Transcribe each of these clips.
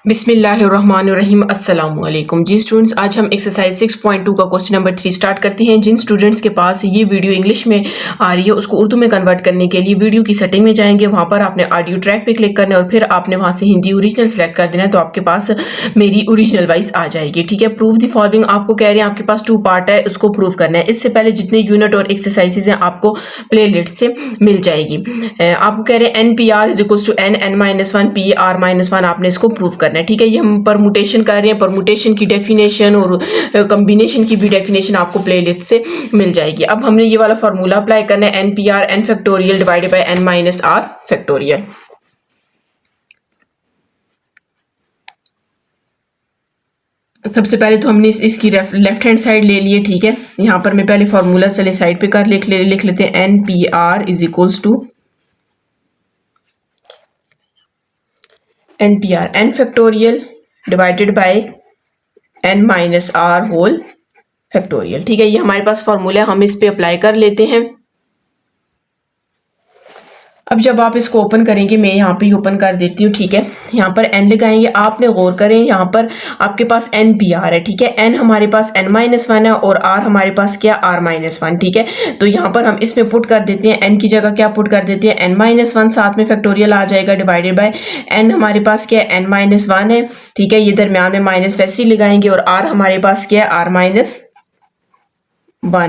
बिस्मिल्लाहिर्रहमानिर्रहीम अस्सलाम वालेकुम जी स्टूडेंट्स, आज हम एक्सरसाइज 6.2 का क्वेश्चन नंबर 3 स्टार्ट करते हैं। जिन स्टूडेंट्स के पास ये वीडियो इंग्लिश में आ रही है उसको उर्दू में कन्वर्ट करने के लिए वीडियो की सेटिंग में जाएंगे, वहां पर आपने ऑडियो ट्रैक पे क्लिक करना है और फिर आपने वहां से हिंदी ओरिजिनल सेलेक्ट कर देना है, तो आपके पास मेरी ओरिजिनल वॉइस आ जाएगी। ठीक है, प्रूव द फॉलोइंग आपको कह रहे हैं, आपके पास 2 पार्ट है, उसको प्रूव करना है। इससे पहले जितने यूनिट और एक्सरसाइजेज हैं आपको प्ले लिस्ट से मिल जाएगी। आपको कह रहे हैं NPR is equals to N-1 PR-1 आपने इसको प्रूव करना है। ठीक है, ये हम परमुटेशन कर रहे हैं, परमुटेशन की डेफिनेशन और कॉम्बिनेशन की भी डेफिनेशन आपको प्लेलिस्ट से मिल जाएगी। अब हमने ये वाला फार्मूला अप्लाई करना है, NPR n factorial divided by N-R factorial. सबसे पहले तो हमने इसकी लेफ्ट हैंड साइड ले लिए। ठीक है, यहाँ पर मैं पहले फार्मूला चले साइड पे कर लिख लेते हैं। NPR is equals to NPR n factorial divided by N-R whole factorial. ठीक है, ये हमारे पास फॉर्मूला है, हम इस पे अप्लाई कर लेते हैं। अब जब आप इसको ओपन करेंगे, मैं यहाँ पे ओपन कर देती हूँ। ठीक है, यहाँ पर n लगाएंगे, आपने गौर करें यहाँ पर आपके पास NPR है। ठीक है, n हमारे पास N-1 है और R हमारे पास क्या R-1। ठीक है, तो यहाँ पर हम इसमें पुट कर देते हैं, n की जगह क्या पुट कर देते हैं N-1, साथ में फैक्टोरियल आ जाएगा डिवाइडेड बाय n हमारे पास क्या है N-1 है। ठीक है, ये दरम्यान में माइनस वैसे ही लगाएंगे और R हमारे पास क्या है R-1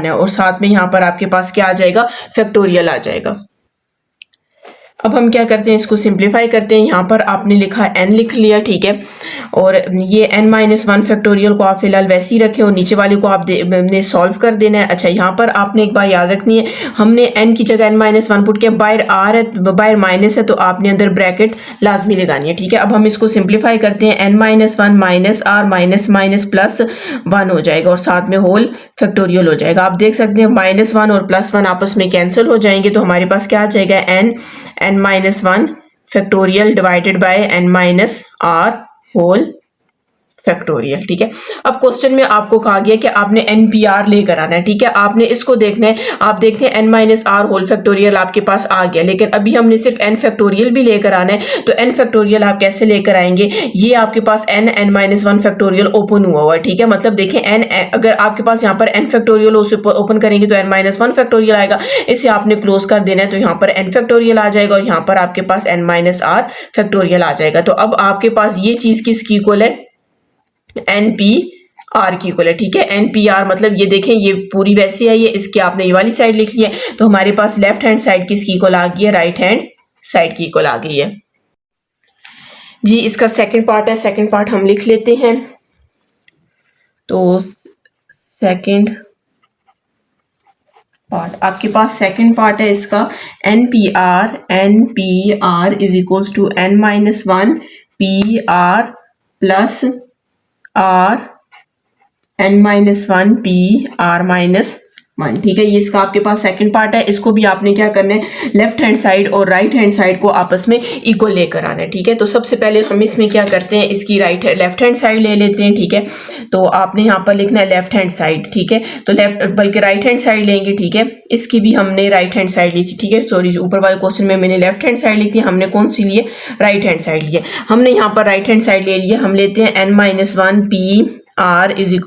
है और साथ में यहाँ पर आपके पास क्या आ जाएगा फैक्टोरियल आ जाएगा। अब हम क्या करते हैं, इसको सिंप्लीफाई करते हैं। यहाँ पर आपने लिखा n लिख लिया। ठीक है, और ये N-1 फैक्टोरियल को आप फिलहाल वैसे ही रखें और नीचे वाले को आपने सॉल्व कर देना है। अच्छा, यहाँ पर आपने एक बात याद रखनी है, हमने n की जगह N-1 पुट किया, बाहर R है, बाहर माइनस है, तो आपने अंदर ब्रैकेट लाजमी लगानी है। ठीक है, अब हम इसको सिंप्लीफाई करते हैं, N-1 minus R minus minus plus 1 हो जाएगा और साथ में होल फैक्टोरियल हो जाएगा। आप देख सकते हैं -1 और +1 आपस में कैंसिल हो जाएंगे, तो हमारे पास क्या आ जाएगा N-1 factorial divided by N-R whole factorial. ठीक है, अब क्वेश्चन में आपको कहा गया कि आपने NPR लेकर आना है। ठीक है, आपने इसको देखना है, आप देखते हैं N-R होल फैक्टोरियल आपके पास आ गया, लेकिन अभी हमने सिर्फ n फैक्टोरियल भी लेकर आना है। तो n फैक्टोरियल आप कैसे लेकर आएंगे, ये आपके पास N-1 फैक्टोरियल ओपन हुआ है। ठीक है, मतलब देखिए n अगर आपके पास यहाँ पर n फैक्टोरियल ओपन करेंगे तो N-1 फैक्टोरियल आएगा, इसे आपने क्लोज कर देना है, तो यहाँ पर n फैक्टोरियल आ जाएगा और यहाँ पर आपके पास N-R फैक्टोरियल आ जाएगा। तो अब आपके पास ये चीज किसकी इक्वल है, NPR की इक्वल है। ठीक है, NPR मतलब ये देखें, ये पूरी वैसी है, ये इसकी आपने ये वाली साइड लिख ली है, तो हमारे पास लेफ्ट हैंड साइड किसकी इक्वल आ गई है, राइट हैंड साइड की इक्वल आ गई है जी। इसका सेकंड पार्ट है, सेकंड पार्ट हम लिख लेते हैं। तो सेकंड पार्ट आपके पास सेकंड पार्ट है इसका, NPR is equals to N-1 PR plus R N-1 PR-1। ठीक है, ये इसका आपके पास सेकंड पार्ट है। इसको भी आपने क्या करना है, लेफ्ट हैंड साइड और राइट हैंड साइड को आपस में इक्वल लेकर आना है। ठीक है, तो सबसे पहले हम इसमें क्या करते हैं, इसकी लेफ्ट हैंड साइड ले लेते हैं। ठीक है, तो आपने यहाँ पर लिखना है लेफ्ट हैंड साइड। ठीक है, तो बल्कि राइट हैंड साइड लेंगे। ठीक है, इसकी भी हमने राइट हैंड साइड ली थी। ठीक है, सॉरी, ऊपर वाले क्वेश्चन में मैंने लेफ्ट हैंड साइड ली थी, हमने कौन सी लिए, राइट हैंड साइड लिए। हमने यहाँ पर राइट हैंड साइड ले लिया, हम लेते हैं N-1 PR is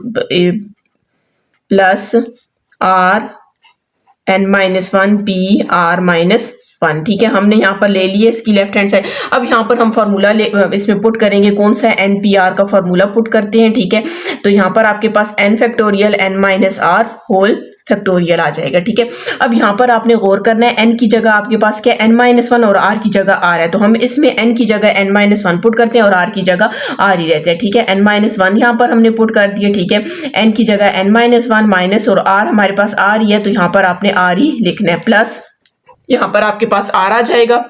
plus R N-1 PR-1। ठीक है, हमने यहाँ पर ले लिया इसकी लेफ्ट हैंड साइड। अब यहाँ पर हम फार्मूला इसमें पुट करेंगे, कौन सा NPR का फार्मूला पुट करते हैं। ठीक है, तो यहाँ पर आपके पास n factorial N-R whole factorial आ जाएगा। ठीक है, अब यहाँ पर आपने गौर करना है, n की जगह आपके पास क्या N-1 और R की जगह R है, तो हम इसमें n की जगह N-1 पुट करते हैं और R की जगह R ही रहते हैं। ठीक है, N-1 यहाँ पर हमने पुट कर दिया। ठीक है, n की जगह N-1 माइनस और R हमारे पास R ही है, तो यहाँ पर आपने R ही लिखना है, प्लस यहाँ पर आपके पास R आ जाएगा।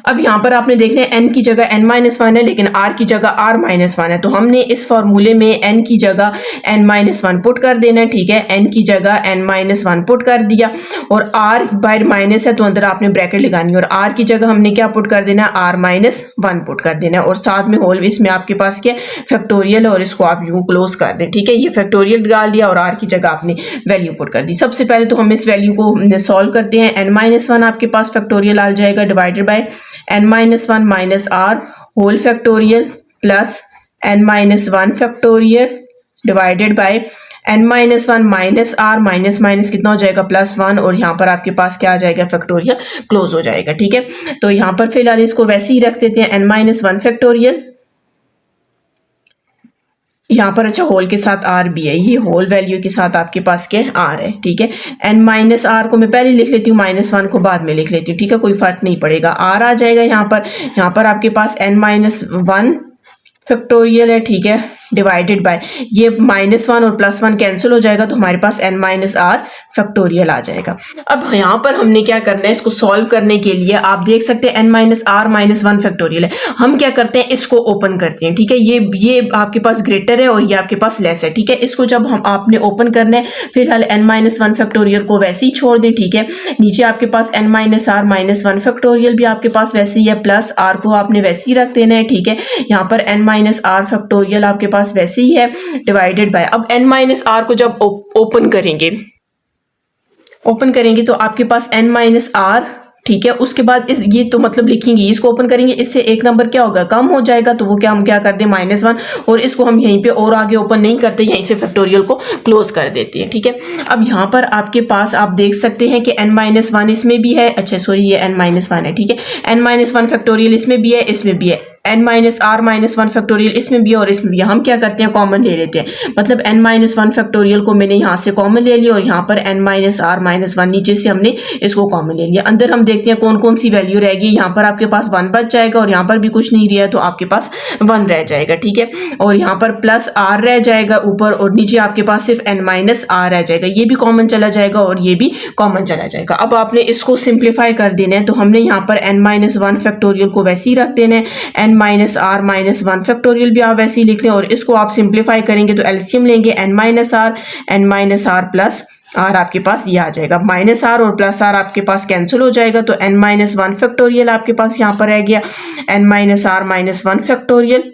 अब यहाँ पर आपने देखना है n की जगह N-1 है, लेकिन R की जगह R-1 है, तो हमने इस फॉर्मूले में n की जगह N-1 पुट कर देना है। ठीक है, n की जगह N-1 पुट कर दिया और R बाहर माइनस है, तो अंदर आपने ब्रैकेट लगानी है और R की जगह हमने क्या पुट कर देना है, R-1 पुट कर देना है और साथ में होल, इसमें आपके पास क्या फैक्टोरियल और इसको आप यूं क्लोज कर दें। ठीक है, ये फैक्टोरियल डाल दिया और R की जगह आपने वैल्यू पुट कर दी। सबसे पहले तो हम इस वैल्यू को सॉल्व करते हैं, N-1 आपके पास फैक्टोरियल आ जाएगा divided by n-1 minus R whole factorial plus n-1 factorial divided by n-1 minus R minus minus कितना हो जाएगा +1 और यहाँ पर आपके पास क्या आ जाएगा फैक्टोरियल क्लोज हो जाएगा। ठीक है, तो यहाँ पर फिलहाल इसको वैसे ही रख देते हैं n-1 फैक्टोरियल। यहाँ पर अच्छा होल के साथ आर भी है, ये होल वैल्यू के साथ आपके पास क्या है आर है। ठीक है, n-r को मैं पहले लिख लेती हूँ, -1 को बाद में लिख लेती हूँ। ठीक है, कोई फर्क नहीं पड़ेगा, आर आ जाएगा यहाँ पर आपके पास n-1 फैक्टोरियल है। ठीक है, डिवाइडेड बाय ये -1 और +1 कैंसिल हो जाएगा तो हमारे पास n-r फैक्टोरियल आ जाएगा। अब यहाँ पर हमने क्या करना है, इसको सॉल्व करने के लिए आप देख सकते हैं n-r-1 फैक्टोरियल है। हम क्या करते हैं, इसको ओपन करते हैं। ठीक है, ये आपके पास ग्रेटर है और ये आपके पास लेस है। ठीक है, इसको जब हम आपने ओपन करना है फिलहाल n-1 फैक्टोरियल को वैसे ही छोड़ दें। ठीक है, नीचे आपके पास n-r-1 फैक्टोरियल भी आपके पास वैसे ही है, प्लस r को आपने वैसे ही रख देना है। ठीक है, यहाँ पर n-r फैक्टोरियल आपके पास वैसे ही है डिवाइडेड बाय, अब n-r को जब ओपन करेंगे तो आपके पास n-r। ठीक है, उसके बाद ये तो मतलब लिखेंगे, इसको ओपन करेंगे, इससे एक नंबर क्या होगा कम हो जाएगा, तो वो हम क्या कर दें -1 और इसको हम यहीं पे और आगे ओपन नहीं करते, यहीं से फैक्टोरियल को क्लोज कर देते हैं। ठीक है, अब यहाँ पर आपके पास आप देख सकते हैं कि n-1 इसमें भी है, अच्छा सॉरी ये n-1 है। ठीक है, n-1 फैक्टोरियल इसमें भी है, इसमें भी है, n-r-1 फैक्टोरियल इसमें भी है और इसमें भी है। हम क्या करते हैं, कॉमन ले लेते हैं, मतलब n-1 फैक्टोरियल को मैंने यहाँ से कॉमन ले लिया और यहाँ पर n-r-1 नीचे से हमने इसको कॉमन ले लिया। अंदर हम देखते हैं कौन कौन सी वैल्यू रहेगी, यहाँ पर आपके पास 1 बच जाएगा और यहाँ पर भी कुछ नहीं रहा तो आपके पास 1 रह जाएगा। ठीक है, और यहाँ पर प्लस r रह जाएगा ऊपर और नीचे आपके पास सिर्फ n-r रह जाएगा, ये भी कॉमन चला जाएगा और ये भी कॉमन चला जाएगा। अब आपने इसको सिंप्लीफाई कर देना है, तो हमने यहाँ पर n-1 फैक्टोरियल को वैसे ही रख देना है, n-r-1 फैक्टोरियल भी आप वैसे ही लिख लें और इसको आप सिंप्लीफाई करेंगे तो एलसीएम लेंगे n-r प्लस r आपके पास ये आ जाएगा, -r और +r आपके पास कैंसिल हो जाएगा तो n-1 फैक्टोरियल आपके पास यहाँ पर रह गया, n-r-1 फैक्टोरियल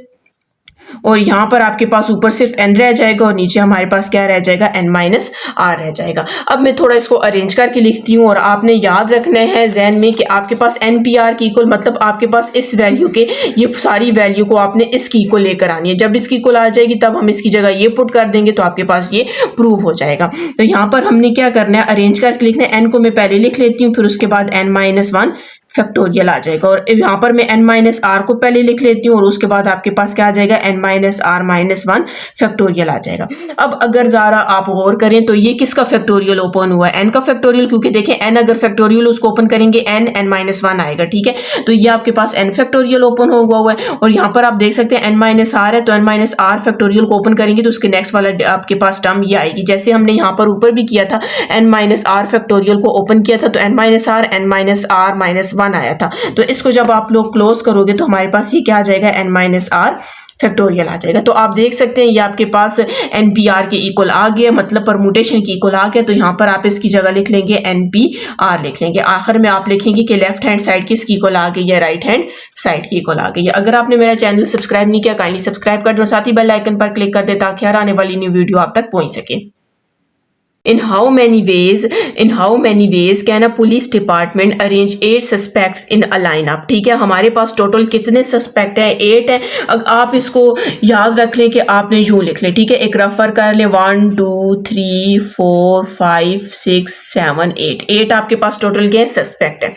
और यहाँ पर आपके पास ऊपर सिर्फ n रह जाएगा और नीचे हमारे पास क्या रह जाएगा, n-r रह जाएगा। अब मैं थोड़ा इसको अरेंज करके लिखती हूँ और आपने याद रखना है ज़हन में कि आपके पास npr की इक्वल, मतलब आपके पास इस वैल्यू के ये सारी वैल्यू को आपने इसकी इक्वल लेकर आनी है। जब इसकी इक्वल आ जाएगी तब हम इसकी जगह ये पुट कर देंगे तो आपके पास ये प्रूव हो जाएगा। तो यहाँ पर हमने क्या करना है, अरेंज करके लिखना है, n को मैं पहले लिख लेती हूँ, फिर उसके बाद n-1 फैक्टोरियल आ जाएगा और यहाँ पर मैं n-r को पहले लिख लेती हूँ और उसके बाद आपके पास क्या आ जाएगा, n-r-1 फैक्टोरियल आ जाएगा। अब अगर ज़रा आप गौर करें तो ये किसका फैक्टोरियल ओपन हुआ है, n का फैक्टोरियल, क्योंकि देखें n अगर फैक्टोरियल उसको ओपन करेंगे n-1 आएगा। ठीक है, तो ये आपके पास n फैक्टोरियल ओपन हुआ है और यहाँ पर आप देख सकते हैं n-r है तो n-r फैक्टोरियल को ओपन करेंगे तो उसके नेक्स्ट वाला आपके पास टर्म ये आएगी, जैसे हमने यहाँ पर ऊपर भी किया था, n-r फैक्टोरियल को ओपन किया था तो n-r आया था। तो इसको जब आप लोग क्लोज करोगे तो हमारे पास ये क्या आ जाएगा, n-r फैक्टोरियल आ जाएगा। तो आप देख सकते हैं ये आपके पास npr के इक्वल आ गया, मतलब परमुटेशन की इक्वल आ गया। तो यहाँ पर आप इसकी जगह लिख लेंगे npr लिख लेंगे, आखिर में आप लिखेंगे कि लेफ्ट हैंड साइड किसकी इक्वल आ गई है, राइट हैंड साइड की इक्वल आ गई है। अगर आपने मेरा चैनल सब्सक्राइब नहीं किया काइंडली सब्सक्राइब कर दो, साथ ही बेल आइकन पर क्लिक कर दे ताकि हर आने वाली न्यू वीडियो आप तक पहुंच सके। In how many ways can a police department arrange 8 suspects in a lineup? ठीक है, हमारे पास टोटल कितने सस्पेक्ट हैं, 8 है। अगर आप इसको याद रख लें कि आपने यूं लिख लें। ठीक है, एक रेफर कर ले, 1 2 3 4 5 6 7 8 आपके पास टोटल क्या सस्पेक्ट है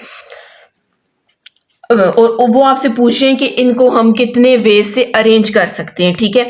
और वो आपसे पूछ रहे हैं कि इनको हम कितने वे से अरेंज कर सकते हैं। ठीक है,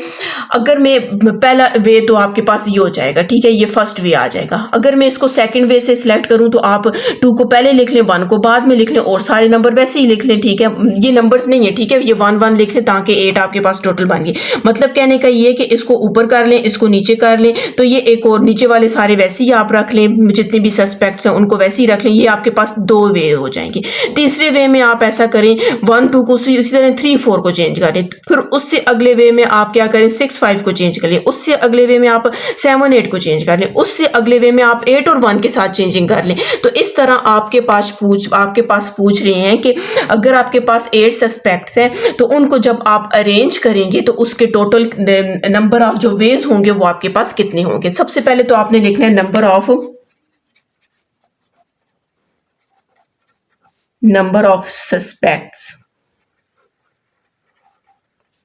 अगर मैं पहला वे तो आपके पास ये हो जाएगा। ठीक है, ये फर्स्ट वे आ जाएगा। अगर मैं इसको सेकंड वे से सिलेक्ट करूं तो आप 2 को पहले लिख लें, 1 को बाद में लिख लें और सारे नंबर वैसे ही लिख लें। ठीक है, ये नंबर्स नहीं है। ठीक है, ये 1 1 लिख लें ताकि 8 आपके पास टोटल बन गए। मतलब कहने का ये कि इसको ऊपर कर लें, इसको नीचे कर लें, तो ये एक और नीचे वाले सारे वैसे ही आप रख लें, जितने भी सस्पेक्ट्स हैं उनको वैसे ही रख लें। ये आपके पास 2 वे हो जाएंगे। तीसरे वे में आप ऐसा करें, 1 2 को उसी तरह 3 4 को चेंज करें, फिर उससे अगले वे में आप क्या करें, 6 5 को चेंज कर लें, उससे अगले वे में आप 7 8 को चेंज कर लें, उससे अगले वे में आप 8 और 1 के साथ चेंजिंग कर लें। तो इस तरह आपके पास पूछ रहे हैं कि अगर आपके पास 8 सस्पेक्ट्स हैं तो उनको जब आप अरेंज करेंगे तो उसके टोटल नंबर ऑफ जो वेज होंगे वो आपके पास कितने होंगे। सबसे पहले तो आपने लिखना है नंबर ऑफ सस्पेक्ट्स,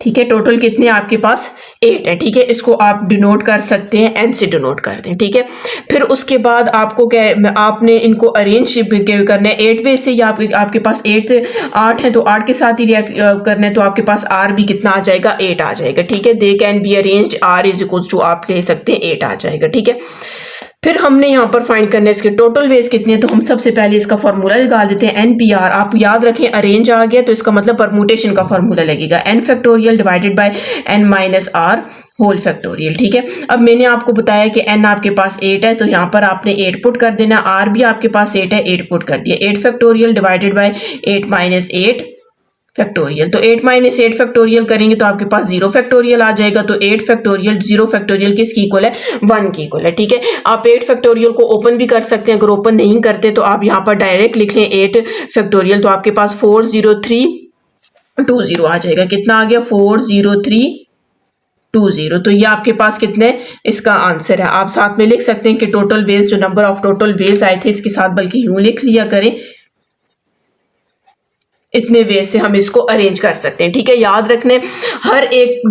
ठीक है। टोटल कितने आपके पास 8 है, ठीक है। इसको आप डिनोट कर सकते हैं एन से डिनोट कर दें, ठीक है। फिर उसके बाद आपको क्या, आपने इनको अरेंज करना है 8 वे से, या आपके पास 8 है तो 8 के साथ ही रिएक्ट करना है, तो आपके पास आर भी कितना आ जाएगा, 8 आ जाएगा, ठीक है। They can be arranged, R is equal to आप ले सकते हैं 8 आ जाएगा, ठीक है। फिर हमने यहाँ पर फाइंड करना है इसके टोटल वेज कितने हैं, तो हम सबसे पहले इसका फॉर्मूला लगा देते हैं NPR। आप याद रखें अरेंज आ गया तो इसका मतलब परमुटेशन का फॉर्मूला लगेगा, n factorial divided by n minus R whole factorial, ठीक है। अब मैंने आपको बताया कि n आपके पास 8 है, तो यहाँ पर आपने 8 पुट कर देना, r भी आपके पास 8 है, 8 पुट कर दिया। 8 factorial divided bye 8 minus 8 factorial, तो 8 माइनस 8 फैक्टोरियल करेंगे तो आपके पास 0 फैक्टोरियल आ जाएगा। तो 8 फैक्टोरियल 0 फैक्टोरियल किसकी इक्वल है, 1 की इक्वल है, ठीक है। आप 8 फैक्टोरियल को ओपन भी कर सकते हैं, अगर ओपन नहीं करते तो आप यहाँ पर डायरेक्ट लिख लें 8 फैक्टोरियल, तो आपके पास 40320 आ जाएगा। कितना आ गया, 40320। तो ये आपके पास कितने इसका आंसर है। आप साथ में लिख सकते हैं कि टोटल वेज, जो नंबर ऑफ टोटल वेज आए थे इसके साथ बल्कि यूं लिख लिया करें, इतने वे से हम इसको अरेंज कर सकते हैं, ठीक है। याद रखने हर एक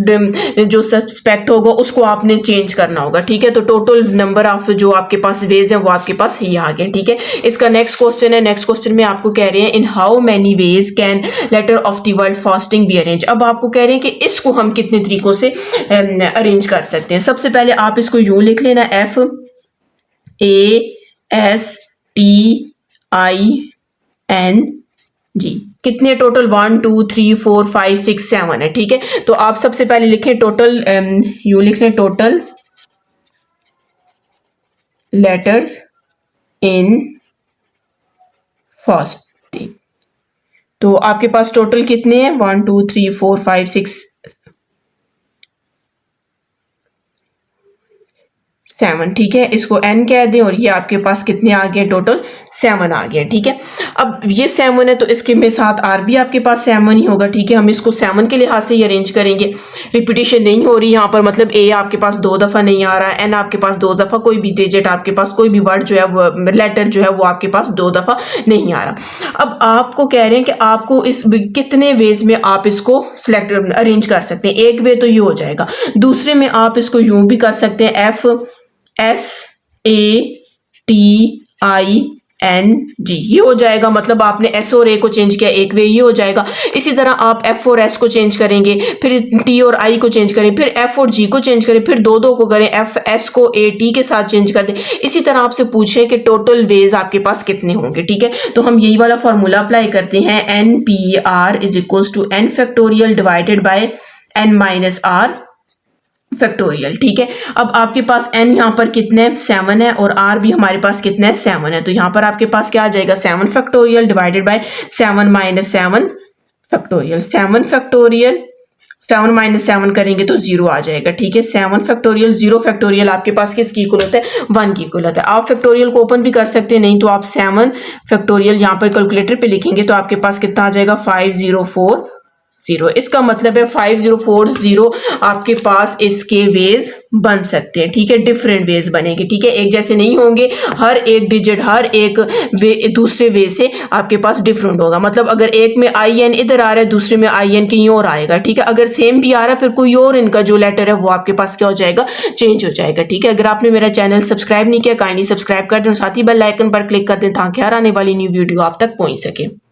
जो सस्पेक्ट होगा उसको आपने चेंज करना होगा, ठीक है। तो टोटल नंबर ऑफ जो आपके पास वेज है वो आपके पास ही आ गए, ठीक है। इसका नेक्स्ट क्वेश्चन है, नेक्स्ट क्वेश्चन में आपको कह रहे हैं in how many ways can letter of the word fasting be arrange. अब आपको कह रहे हैं कि इसको हम कितने तरीकों से अरेंज कर सकते हैं। सबसे पहले आप इसको यूं लिख लेना, FASTING, कितने टोटल 1 2 3 4 5 6 7 है, ठीक है। तो आप सबसे पहले लिखें टोटल, यू लिख लें टोटल लेटर्स इन फास्टिंग। तो आपके पास टोटल कितने हैं, 1 2 3 4 5 6 7, ठीक है। इसको n कह दें और ये आपके पास कितने आ गए, टोटल 7 आ गए, ठीक है। अब ये 7 है तो इसके में साथ r भी आपके पास 7 ही होगा, ठीक है। हम इसको 7 के लिहाज से ही अरेंज करेंगे, रिपीटिशन नहीं हो रही यहाँ पर, मतलब a आपके पास 2 दफ़ा नहीं आ रहा है, n आपके पास 2 दफ़ा, कोई भी डिजिट आपके पास, कोई भी वर्ड जो है वो लेटर जो है वो आपके पास 2 दफ़ा नहीं आ रहा। अब आपको कह रहे हैं कि आपको इस कितने वेज में आप इसको सिलेक्ट अरेंज कर सकते हैं। एक वे तो ये हो जाएगा, दूसरे में आप इसको यूं भी कर सकते हैं, FASTING, ये हो जाएगा, मतलब आपने S और A को चेंज किया, एक वे ये हो जाएगा। इसी तरह आप F और S को चेंज करेंगे, फिर T और I को चेंज करें, फिर F और G को चेंज करें, फिर दो को करें, F S को A T के साथ चेंज कर दें। इसी तरह आपसे पूछे कि टोटल वेज आपके पास कितने होंगे, ठीक है। तो हम यही वाला फॉर्मूला अप्लाई करते हैं, NPR is equals to n factorial divided by n minus R factorial, ठीक है। अब आपके पास n यहाँ पर कितने 7 है और r भी हमारे पास कितने 7 है, तो यहाँ पर आपके पास क्या आ जाएगा, 7 factorial divided bye 7 minus 7 factorial. 7 factorial 7 minus 7 करेंगे तो 0 आ जाएगा, ठीक है। 7 फैक्टोरियल 0 फैक्टोरियल आपके पास किसकी इक्वल होता है, 1 की इक्वल होता है। आप फैक्टोरियल को ओपन भी कर सकते हैं, नहीं तो आप 7 फैक्टोरियल यहाँ पर कैलकुलेटर पे लिखेंगे तो आपके पास कितना आ जाएगा, 5040। इसका मतलब है 5040 आपके पास इसके वेज बन सकते हैं, ठीक है। डिफरेंट वेज बनेंगे, ठीक है, एक जैसे नहीं होंगे। हर एक डिजिट, हर एक वे दूसरे वे से आपके पास डिफरेंट होगा। मतलब अगर एक में IN इधर आ रहा है, दूसरे में IN कहीं और आएगा, ठीक है। अगर सेम भी आ रहा है फिर कोई और इनका जो लेटर है वो आपके पास क्या हो जाएगा, चेंज हो जाएगा, ठीक है। अगर आपने मेरा चैनल सब्सक्राइब नहीं किया, काइंडली सब्सक्राइब कर दें, साथ ही बेल आइकन पर क्लिक कर दें ताकि हर आने वाली न्यू वीडियो आप तक पहुंच सके।